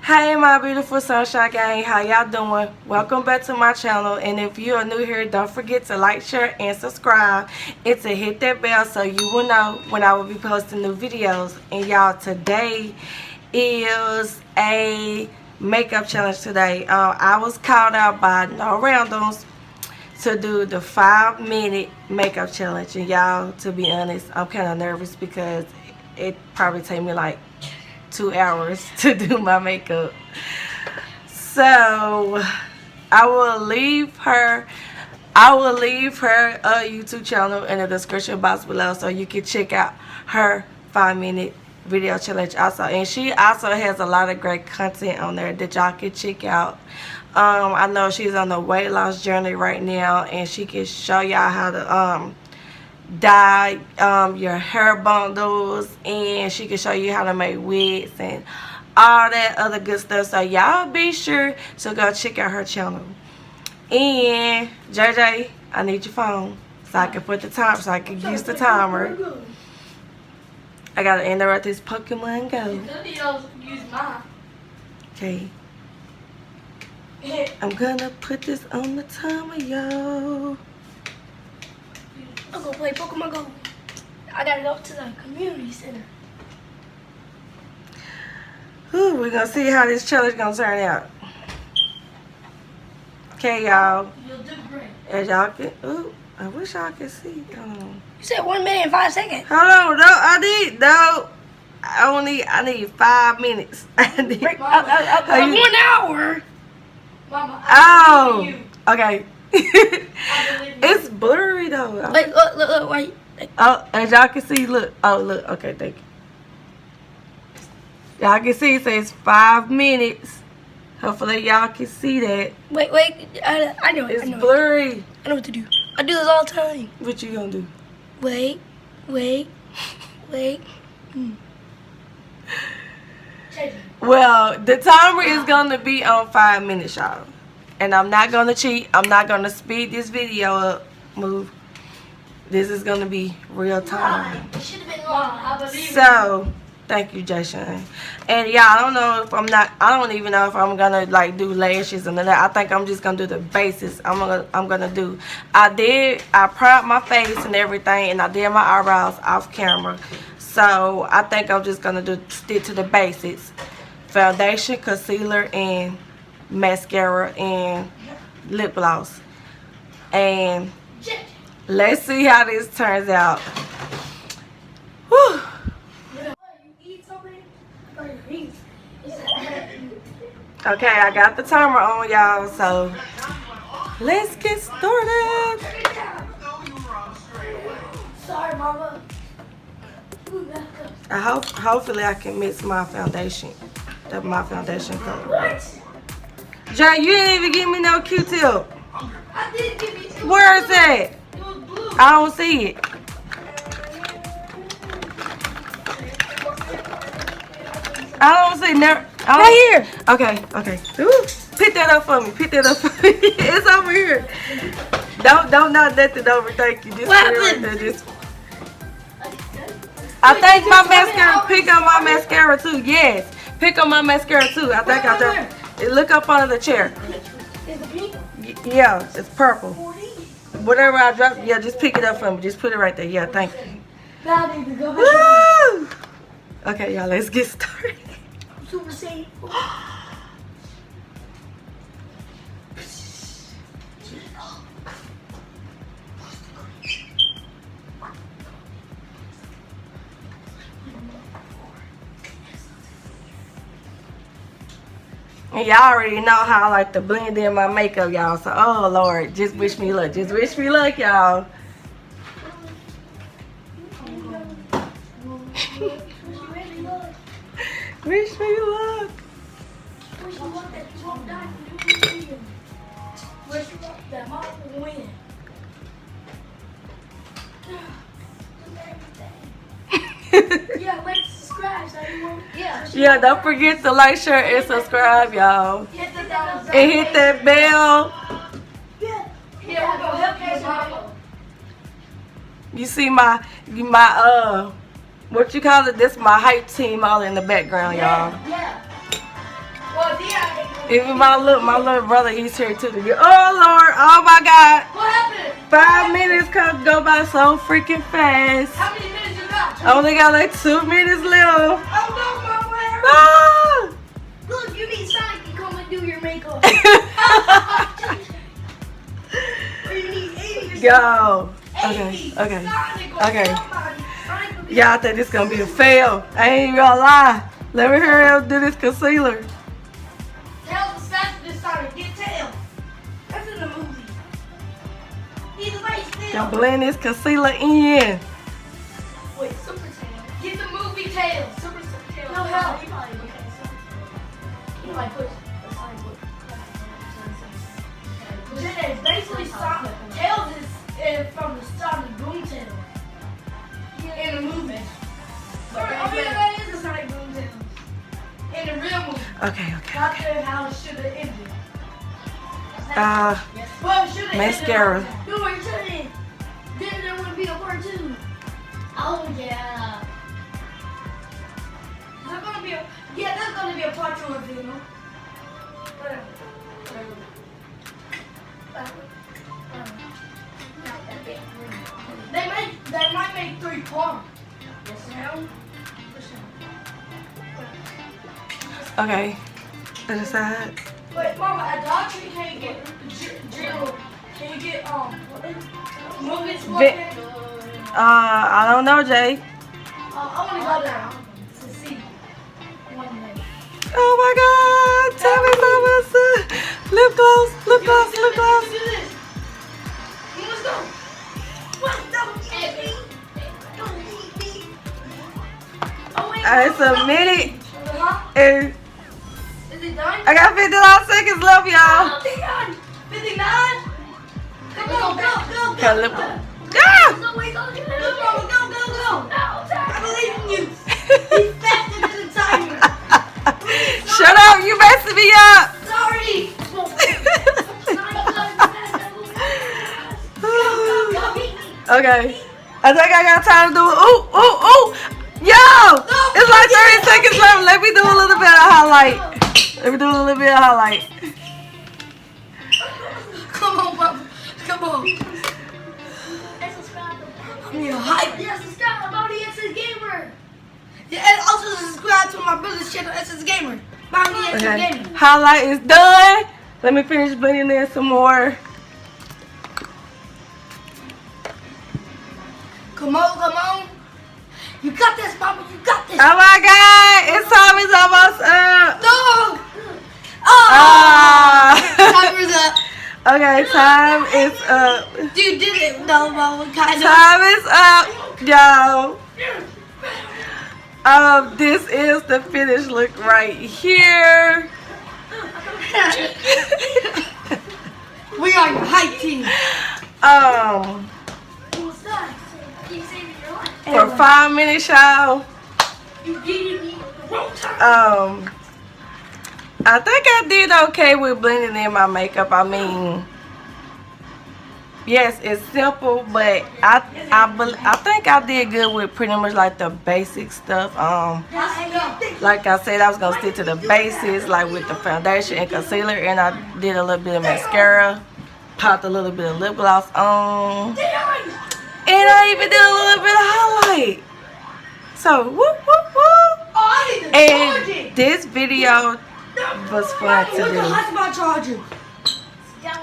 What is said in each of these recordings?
Hey my beautiful sunshine gang, how y'all doing? Welcome back to my channel, and if you are new here, don't forget to like, share, and subscribe, and to hit that bell so you will know when I will be posting new videos. And y'all, today is a makeup challenge today. I was called out by No Randoms to do the 5-minute makeup challenge, and y'all, to be honest, I'm kind of nervous because it probably take me like 2 hours to do my makeup. So I will leave her YouTube channel in the description box below so you can check out her 5-minute video challenge also. And she also has a lot of great content on there that y'all can check out. I know she's on the weight loss journey right now, and she can show y'all how to dye your hair bundles, and she can show you how to make wigs and all that other good stuff. So y'all be sure to go check out her channel. And JJ, I need your phone so I can put the time, so I can use the timer. I gotta interrupt this Pokemon Go. Okay, I'm gonna put this on the timer, y'all. I'm gonna play Pokemon Go. I gotta go to the community center. Ooh, we're gonna see how this challenge gonna turn out. Okay, y'all. You'll do great. As y'all can, ooh, I wish y'all could see. Hold on. You said 1 minute and 5 seconds. Hold on, I need 5 minutes. I need, 1 hour. Mama, oh, okay. It's blurry though. Wait, look, wait. Oh, as y'all can see, look. Oh, look. Okay, thank you. Y'all can see it says 5 minutes. Hopefully y'all can see that. Wait. I know it. It's blurry. I know what to do. I do this all the time. What you gonna do? Wait. Well, the timer is gonna be on 5 minutes, y'all. And I'm not gonna cheat. I'm not gonna speed this video up. Move. This is gonna be real time. It should have been long. So, thank you, Jason. And yeah, I don't even know if I'm gonna like do lashes and all that. I think I'm just gonna do the basics. I primed my face and everything, and I did my eyebrows off camera. So I think I'm just gonna stick to the basics: foundation, concealer, and mascara and lip gloss. And let's see how this turns out. Whew. Okay, I got the timer on, y'all, so let's get started. Sorry, Mama. Hopefully I can mix my foundation. My foundation color. What? Jay, you didn't even give me no Q-tip. I did give you 2. Where is it? It was blue. I don't see it. I don't see Right here. Okay. Ooh, pick that up for me. It's over here. Don't not let it overtake you. Just What put it right happened? there. I think my mascara. Pick up my mascara too. Yes. Pick up my mascara too. I think I dropped it. Look up under the chair. Is the pink? Yeah, it's purple. 40? Whatever I dropped, yeah, just pick it up for me. Just put it right there. Yeah, thank you. Now I need to go back. Woo! Okay, y'all, let's get started. Super safe. And y'all already know how I like to blend in my makeup, y'all. So, oh Lord, just wish me luck. Just wish me luck, y'all. Wish me luck. Yeah, like, subscribe so you won't. Yeah, don't forget to like, share, and subscribe, y'all. Hit the thumbs up. And hit that bell. Yeah, we'll go help you, Mama. You see my what you call it? This my hype team all in the background, y'all. Yeah. Well, Even my little brother, he's here too. Oh Lord, oh my God. What happened? 5 minutes could go by so freaking fast. How many minutes you got? I only got like 2 minutes left. Oh no, Mama. Ah! Look, you need Sonic to come and do your makeup. Or you need 80. Go. Okay. Y'all think this gonna be a fail. I ain't gonna lie. Let me hurry up and do this concealer. Tails is faster than Sonic. Get Tails. That's in the movie. Either way, still. Gonna blend this concealer in. Wait, Super Tails. Get the movie Tails. Super Tails. No help. He probably push. It's basically Sonic. Tails is from the Sonic Boom Tails. In the movie. Oh yeah, that is a Sonic Boom Tails. In the real movie. Okay. Not how it should have ended. Well, it should have Mascara. ended. No, it shouldn't. Then there would be a part 2. Oh yeah. There's gonna be a there's gonna be a part 2 of it, no? They might make 3 parts. Yes, ma'am. Okay. Other side. Wait, Mama, at Doctor, can you get drill? Can you get movies? I don't know, Jay. I want to go there to see one day. Oh my God! Tell me something. Lip gloss. Let's do this. Let's go. What? Don't hit me. Don't hit me. Oh, wait. It's a minute. Huh? And Is it done? I got 59 seconds left, y'all. 59? Come on, go. Okay, lip Go, Ah! wait, go. Go. I believe in you. He's faster than the timer. Shut up! You messing me up. Sorry. Okay. I think I got time to do it. Ooh. Yo! It's like 30 seconds left. Let me do a little bit of highlight. Come on, Papa. Come on. I need a hype. Yeah, subscribe. I'm on the SS Gamer. Yeah, and also subscribe to my brother's channel, SS Gamer. Mom, the SS Okay. Gamer. Highlight is done. Let me finish blending in some more. Come on. You got this, Mama. You got this. Oh my God! It's time is almost up. No. Ah. Timer's up. Okay, time is up. You did it. No, Mama. Kind of. Time is up, y'all. This is the finished look right here. We are your hype team. For 5 minutes, y'all. I think I did okay with blending in my makeup. I mean, yes, it's simple, but I think I did good with pretty much like the basic stuff. Like I said, I was gonna stick to the basics, like with the foundation and concealer, and I did a little bit of mascara, popped a little bit of lip gloss on, and I even did a little bit of highlight. So whoop. And this video was fun to do. How's my charger?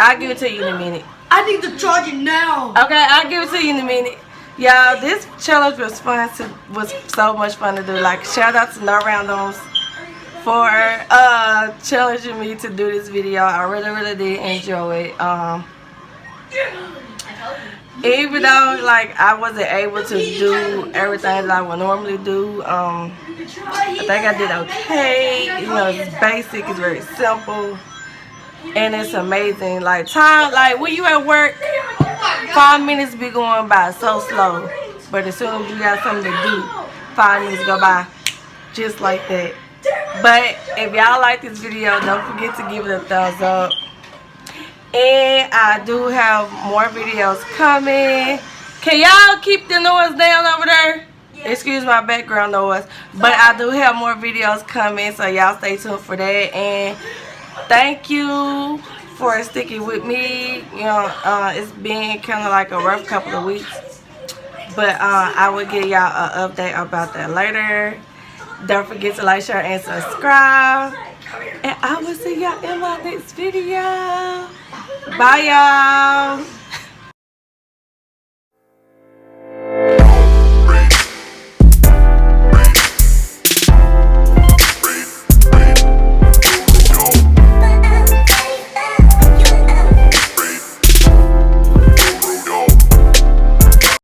I'll give it to you in a minute. I need to charge it now. Okay, I'll give it to you in a minute. Y'all, this challenge was so much fun to do. Like, shout out to No Randoms for challenging me to do this video. I really did enjoy it. Even though like I wasn't able to do everything that I would normally do, I think I did okay. You know, it's basic, it's very simple, and it's amazing. Like when you at work, 5 minutes be going by so slow, but as soon as you got something to do, 5 minutes go by just like that. But if y'all like this video, don't forget to give it a thumbs up. And I do have more videos coming. Can y'all keep the noise down over there? Excuse my background noise. But I do have more videos coming, so y'all stay tuned for that. And thank you for sticking with me. You know, it's been kind of like a rough couple of weeks, but I will give y'all an update about that later. Don't forget to like, share, and subscribe. And I will see y'all in my next video. Bye, y'all.